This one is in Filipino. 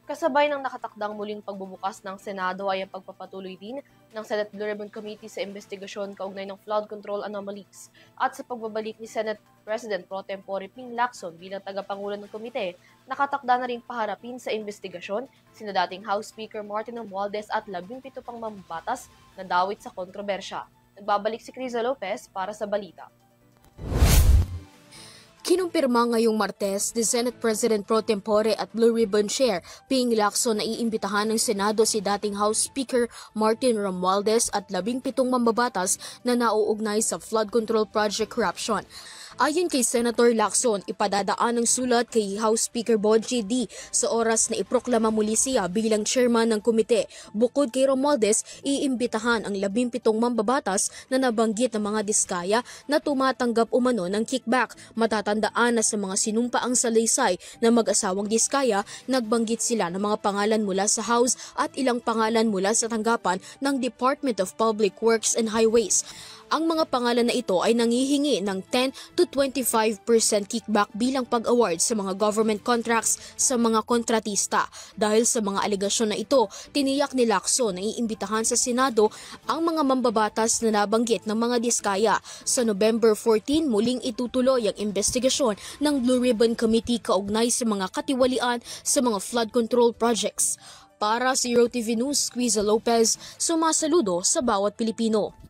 Kasabay ng nakatakdang muling pagbubukas ng Senado ay ang pagpapatuloy din ng Senate Blue Ribbon Committee sa investigasyon kaugnay ng flood control anomalies at sa pagbabalik ni Senate President Pro Tempore Ping Lacson bilang tagapangulo ng komite. Nakatakda na rin paharapin sa investigasyon sina dating House Speaker Martin Romualdez at 17 pang mambabatas na dawit sa kontrobersya. Nagbabalik si Criza Lopez para sa balita. Kinumpirma ngayong Martes ni Senate President Pro Tempore at Blue Ribbon Chair Ping Lacson na iimbitahan ng Senado si dating House Speaker Martin Romualdez at 17 mambabatas na nauugnay sa flood control project corruption. Ayon kay Senator Lacson, ipadadaan ng sulat kay House Speaker Bongie D. sa oras na iproklama muli siya bilang chairman ng komite. Bukod kay Romualdez, iimbitahan ang 17 mambabatas na nabanggit ng mga diskaya na tumatanggap umano ng kickback. Matatandaan na sa mga sinumpaang salaysay na mag-asawang diskaya, nagbanggit sila ng mga pangalan mula sa House at ilang pangalan mula sa tanggapan ng Department of Public Works and Highways. Ang mga pangalan na ito ay nangihingi ng 10 to 25% kickback bilang pag-award sa mga government contracts sa mga kontratista. Dahil sa mga alegasyon na ito, tiniyak ni Lacson na iimbitahan sa Senado ang mga mambabatas na nabanggit ng mga diskaya. Sa November 14, muling itutuloy ang investigasyon ng Blue Ribbon Committee kaugnay sa mga katiwalian sa mga flood control projects. Para sa Zero TV News, Criza Lopez, sumasaludo sa bawat Pilipino.